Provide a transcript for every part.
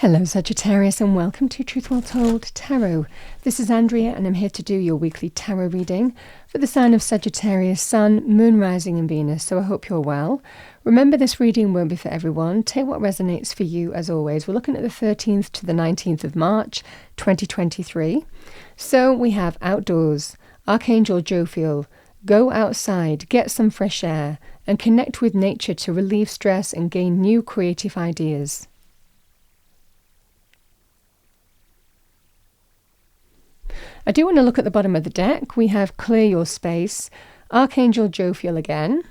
Hello Sagittarius and welcome to Truth Well Told Tarot. This is Andrea and I'm here to do your weekly tarot reading for the sign of Sagittarius, Sun, Moon, Rising and Venus, so I hope you're well. Remember, this reading won't be for everyone. Take what resonates for you as always. We're looking at the 13th to the 19th of March 2023. So we have outdoors, Archangel Jophiel, go outside, get some fresh air and connect with nature to relieve stress and gain new creative ideas. I do want to look at the bottom of the deck. We have clear your space, Archangel Jophiel again.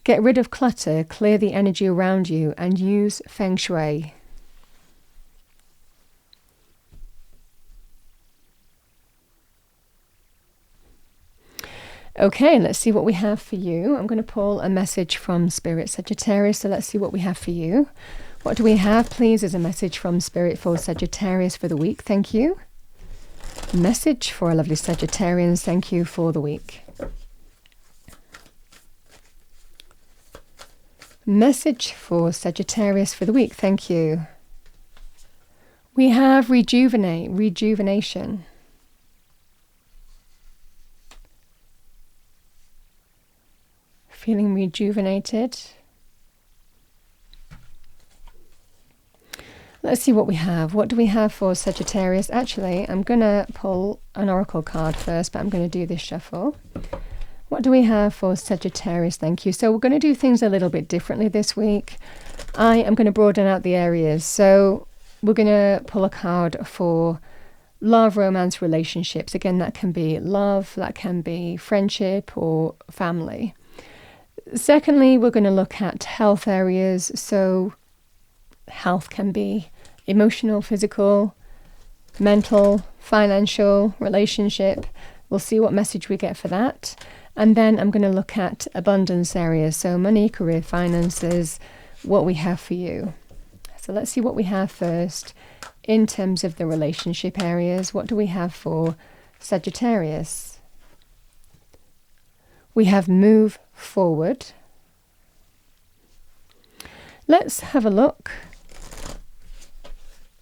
Get rid of clutter, clear the energy around you and use Feng Shui. Okay, let's see what we have for you. I'm going to pull a message from Spirit, Sagittarius, so let's see what we have for you. What do we have, please, as a message from Spirit for Sagittarius for the week? Thank you. Message for our lovely Sagittarians, thank you for the week. Message for Sagittarius for the week, thank you. We have rejuvenate, rejuvenation. Feeling rejuvenated. Let's see what we have. What do we have for Sagittarius? Actually, I'm going to pull an oracle card first, but I'm going to do this shuffle. What do we have for Sagittarius? Thank you. So we're going to do things a little bit differently this week. I am going to broaden out the areas. So we're going to pull a card for love, romance, relationships. Again, that can be love, that can be friendship or family. Secondly, we're going to look at health areas. So health can be emotional, physical, mental, financial, relationship. We'll see what message we get for that. And then I'm going to look at abundance areas. So money, career, finances, what we have for you. So let's see what we have first in terms of the relationship areas. What do we have for Sagittarius? We have move forward. Let's have a look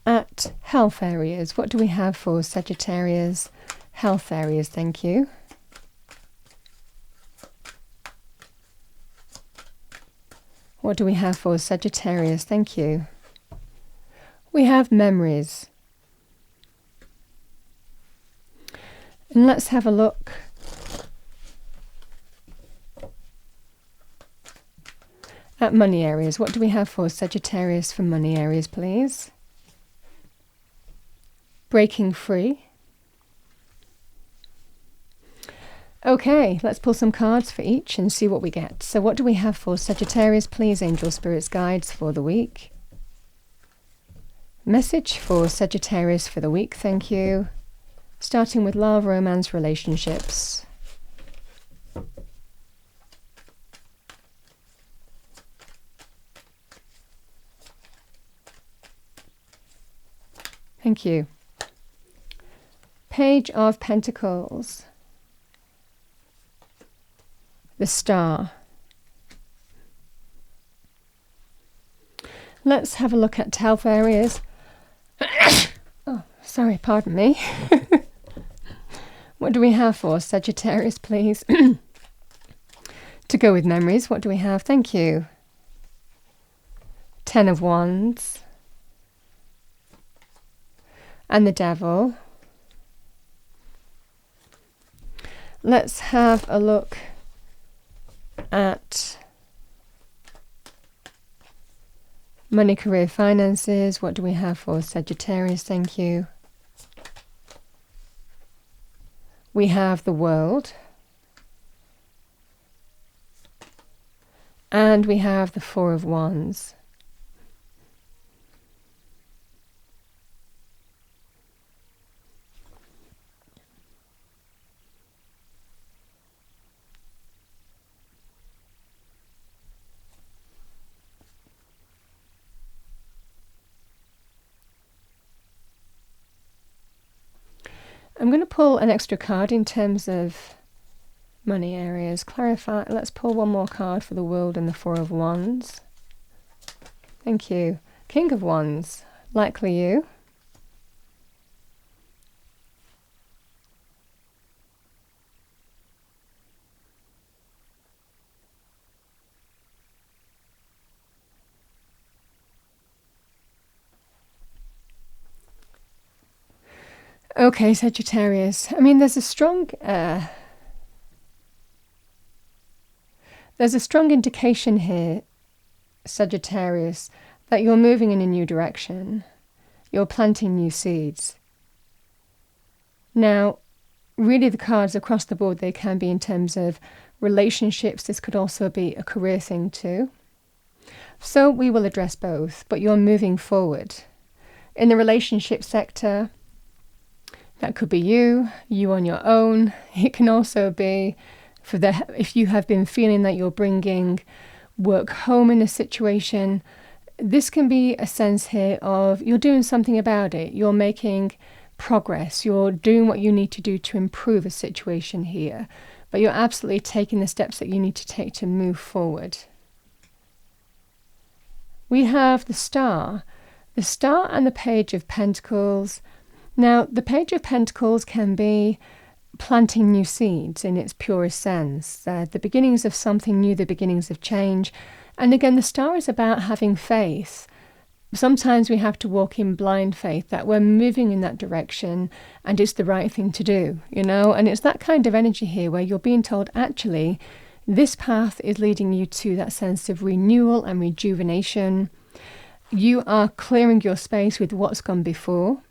at health areas. What do we have for Sagittarius? Health areas, thank you. What do we have for Sagittarius? Thank you. We have memories. And let's have a look at money areas. What do we have for Sagittarius for money areas, please? Breaking free. Okay, let's pull some cards for each and see what we get. So what do we have for Sagittarius, please? Angel Spirits Guides for the week. Message for Sagittarius for the week, thank you. Starting with love, romance, relationships. Thank you. Page of Pentacles. The Star. Let's have a look at health areas. Oh, sorry, pardon me. What do we have for Sagittarius, please? To go with memories, what do we have? Thank you. Ten of Wands. And the Devil. Let's have a look at money, career, finances. What do we have for Sagittarius? Thank you. We have the World. And we have the Four of Wands. I'm going to pull an extra card in terms of money areas. Clarify. Let's pull one more card for the World and the Four of Wands. Thank you. King of Wands. likely you. Okay, Sagittarius. I mean, there's a strong indication here, Sagittarius, that you're moving in a new direction. You're planting new seeds. Now, really the cards across the board, they can be in terms of relationships. This could also be a career thing too. So we will address both, but you're moving forward. In the relationship sector, that could be you on your own. It can also be if you have been feeling that you're bringing work home in a situation. This can be a sense here of you're doing something about it. You're making progress. You're doing what you need to do to improve a situation here. But you're absolutely taking the steps that you need to take to move forward. We have the Star. The Star and the Page of Pentacles. Now, the Page of Pentacles can be planting new seeds in its purest sense, the beginnings of something new, the beginnings of change. And again, the Star is about having faith. Sometimes we have to walk in blind faith that we're moving in that direction and it's the right thing to do, and it's that kind of energy here where you're being told, actually, this path is leading you to that sense of renewal and rejuvenation. You are clearing your space with what's gone before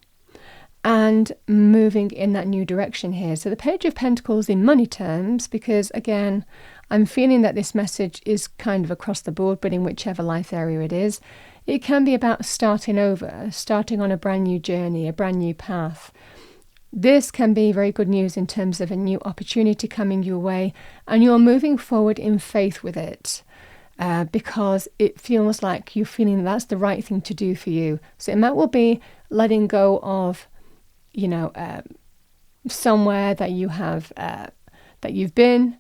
and moving in that new direction here. So the Page of Pentacles in money terms, because again, I'm feeling that this message is kind of across the board, but in whichever life area it is, it can be about starting over, starting on a brand new journey, a brand new path. This can be very good news in terms of a new opportunity coming your way, and you're moving forward in faith with it. Because it feels like you're feeling that's the right thing to do for you. So it might well be letting go of somewhere that you have that you've been,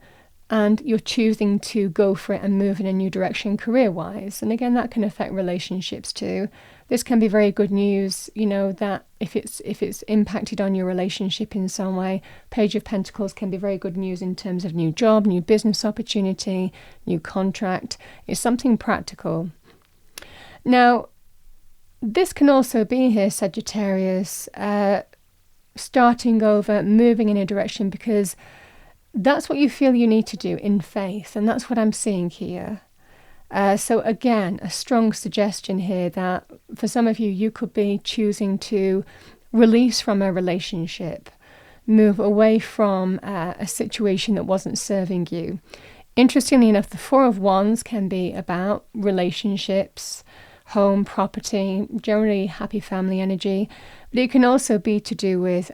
and you're choosing to go for it and move in a new direction career-wise. And again, that can affect relationships too. This can be very good news, that if it's impacted on your relationship in some way. Page of Pentacles can be very good news in terms of new job, new business opportunity, new contract. It's something practical. Now, this can also be here, Sagittarius, starting over, moving in a direction, because that's what you feel you need to do in faith, and that's what I'm seeing here. So again, a strong suggestion here that for some of you, you could be choosing to release from a relationship, move away from a situation that wasn't serving you. Interestingly enough, the Four of Wands can be about relationships, home, property, generally happy family energy, but it can also be to do with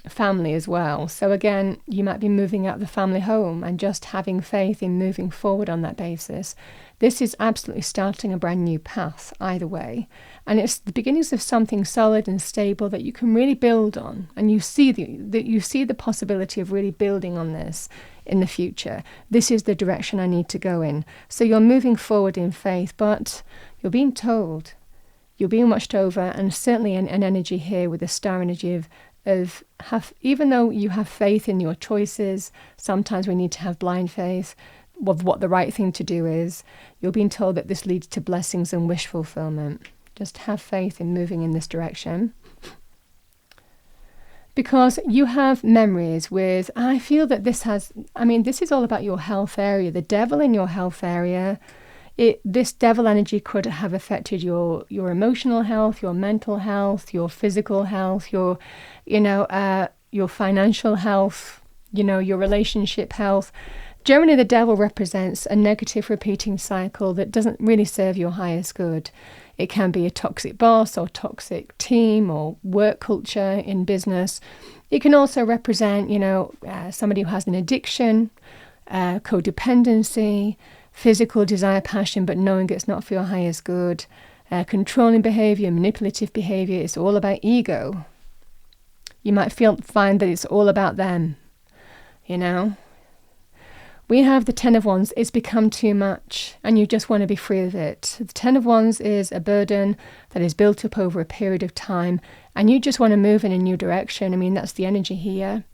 family as well. So again, you might be moving out the family home and just having faith in moving forward on that basis. This is absolutely starting a brand new path either way, and it's the beginnings of something solid and stable that you can really build on, and you see the possibility of really building on this in the future. This is the direction I need to go in. So you're moving forward in faith, but you're being told, you're being watched over, and certainly an energy here with the Star energy of even though you have faith in your choices, sometimes we need to have blind faith of what the right thing to do is. You're being told that this leads to blessings and wish fulfillment. Just have faith in moving in this direction. Because you have memories with, I feel that this is all about your health area, the devil in your health area. This devil energy could have affected your emotional health, your mental health, your physical health, your financial health, your relationship health. Generally, the devil represents a negative repeating cycle that doesn't really serve your highest good. It can be a toxic boss or toxic team or work culture in business. It can also represent, somebody who has an addiction, codependency, physical desire, passion, but knowing it's not for your highest good, controlling behavior, manipulative behavior. It's all about ego. You might find that it's all about them, We have the Ten of Wands. It's become too much and you just want to be free of it. The Ten of Wands is a burden that is built up over a period of time and you just want to move in a new direction. I mean, that's the energy here.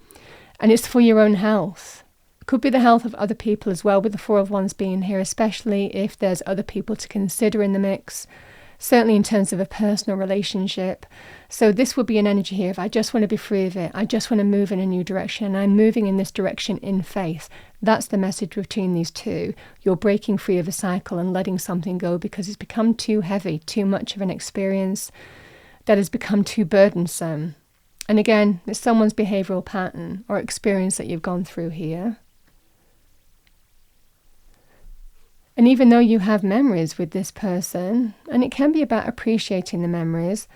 And it's for your own health. It could be the health of other people as well, with the Four of Wands being here, especially if there's other people to consider in the mix. Certainly in terms of a personal relationship. So this would be an energy here of I just want to be free of it. I just want to move in a new direction. And I'm moving in this direction in faith. That's the message between these two. You're breaking free of a cycle and letting something go because it's become too heavy, too much of an experience that has become too burdensome. And again, it's someone's behavioral pattern or experience that you've gone through here. And even though you have memories with this person, and it can be about appreciating the memories,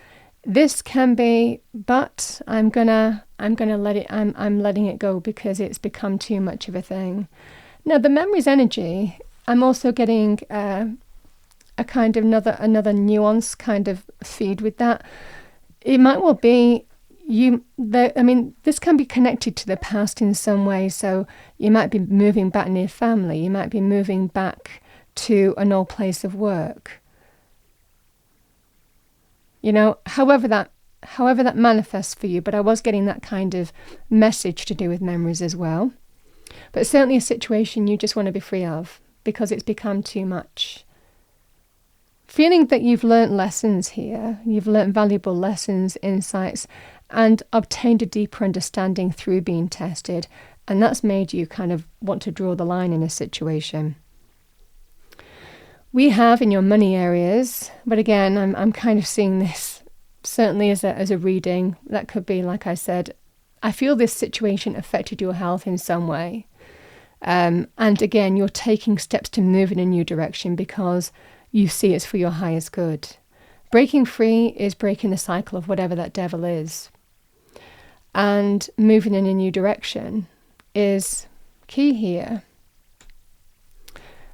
this can be, but I'm gonna let it, I'm letting it go because it's become too much of a thing. Now the memories energy, I'm also getting a kind of another nuance kind of feed with that. It might well be this can be connected to the past in some way. So you might be moving back near family. You might be moving back to an old place of work. You know, however that manifests for you, but I was getting that kind of message to do with memories as well. But certainly a situation you just want to be free of because it's become too much. Feeling that you've learnt lessons here, you've learnt valuable lessons, insights, and obtained a deeper understanding through being tested, and that's made you kind of want to draw the line in a situation. We have in your money areas, but again, I'm kind of seeing this certainly as a reading. That could be, like I said, I feel this situation affected your health in some way. And again, you're taking steps to move in a new direction because you see it's for your highest good. Breaking free is breaking the cycle of whatever that devil is. And moving in a new direction is key here.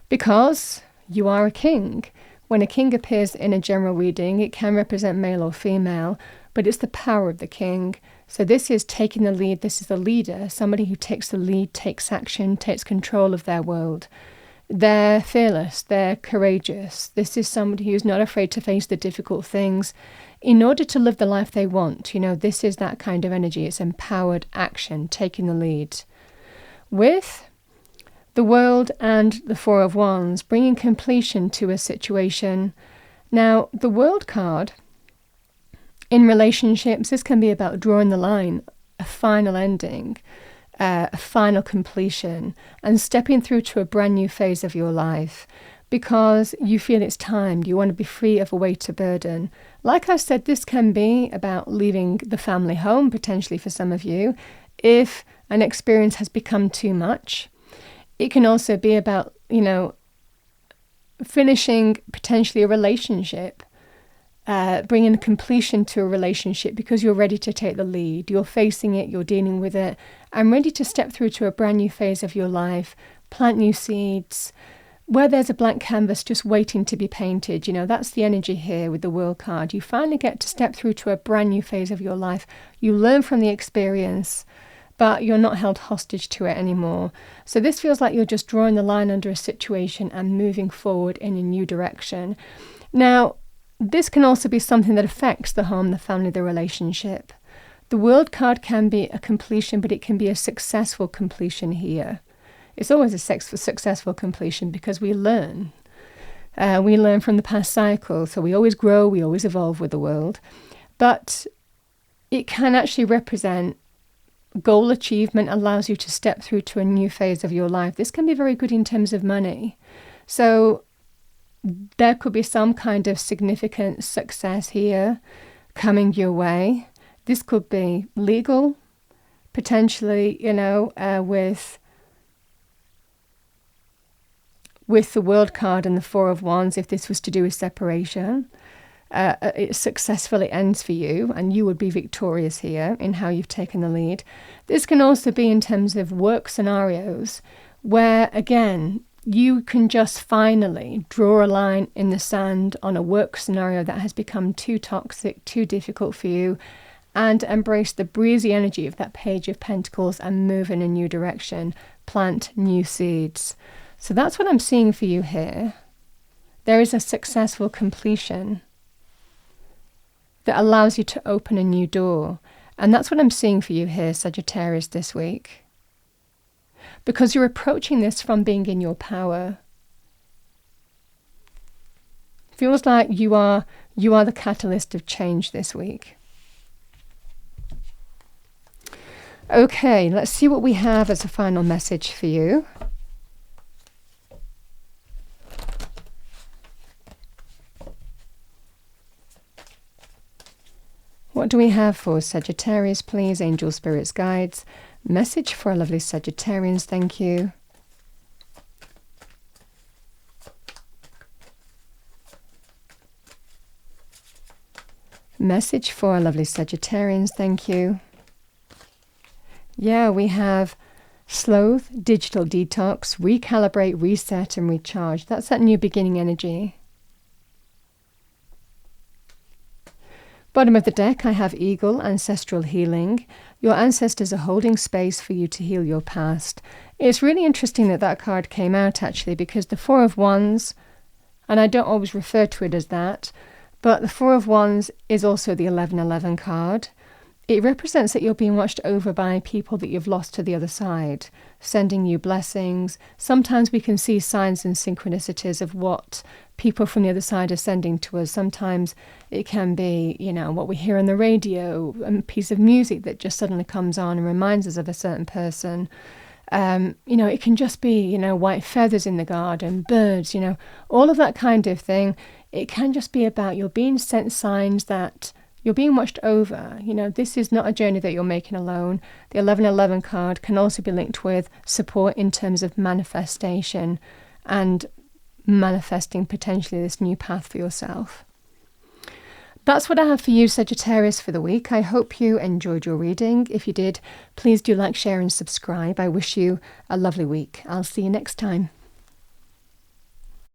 Because you are a king. When a king appears in a general reading, it can represent male or female, but it's the power of the king. So this is taking the lead. This is a leader, somebody who takes the lead, takes action, takes control of their world. They're fearless, they're courageous. This is somebody who's not afraid to face the difficult things in order to live the life they want. You know, this is that kind of energy. It's empowered action, taking the lead. With the World and the Four of Wands, bringing completion to a situation. Now, the World card, in relationships, this can be about drawing the line, a final ending, a final completion, and stepping through to a brand new phase of your life because you feel it's time. You want to be free of a weight of burden. Like I said, this can be about leaving the family home, potentially for some of you, if an experience has become too much. It can also be about, finishing potentially a relationship, bringing completion to a relationship because you're ready to take the lead. You're facing it, you're dealing with it, and ready to step through to a brand new phase of your life, plant new seeds, where there's a blank canvas just waiting to be painted. That's the energy here with the World card. You finally get to step through to a brand new phase of your life. You learn from the experience, but you're not held hostage to it anymore. So this feels like you're just drawing the line under a situation and moving forward in a new direction. Now, this can also be something that affects the home, the family, the relationship. The World card can be a completion, but it can be a successful completion here. It's always a successful completion because we learn. We learn from the past cycle, so we always grow, we always evolve with the World. But it can actually represent goal achievement, allows you to step through to a new phase of your life. This can be very good in terms of money. So there could be some kind of significant success here coming your way. This could be legal, potentially, with the World card and the Four of Wands, if this was to do with separation. It successfully ends for you and you would be victorious here in how you've taken the lead. This can also be in terms of work scenarios where, again, you can just finally draw a line in the sand on a work scenario that has become too toxic, too difficult for you, and embrace the breezy energy of that Page of Pentacles and move in a new direction. plant new seeds. So that's what I'm seeing for you here. There is a successful completion that allows you to open a new door. And that's what I'm seeing for you here, Sagittarius, this week. Because you're approaching this from being in your power. Feels like you are the catalyst of change this week. Okay, let's see what we have as a final message for you. What do we have for Sagittarius, please? Angel, spirits, guides. Message for our lovely Sagittarians, thank you. Message for our lovely Sagittarians, thank you. Yeah, we have sloth, digital detox, recalibrate, reset, and recharge. That's that new beginning energy. Bottom of the deck, I have eagle, ancestral healing. Your ancestors are holding space for you to heal your past. It's really interesting that that card came out, actually, because the Four of Wands, and I don't always refer to it as that, but the Four of Wands is also the 1111 card. It represents that you're being watched over by people that you've lost to the other side, sending you blessings. Sometimes we can see signs and synchronicities of what people from the other side are sending to us. Sometimes it can be, what we hear on the radio, a piece of music that just suddenly comes on and reminds us of a certain person. It can just be, white feathers in the garden, birds, all of that kind of thing. It can just be about you're being sent signs that you're being watched over. This is not a journey that you're making alone. The 1111 card can also be linked with support in terms of manifestation and manifesting potentially this new path for yourself. That's what I have for you, Sagittarius, for the week. I hope you enjoyed your reading. If you did, please do like, share and subscribe. I wish you a lovely week. I'll see you next time.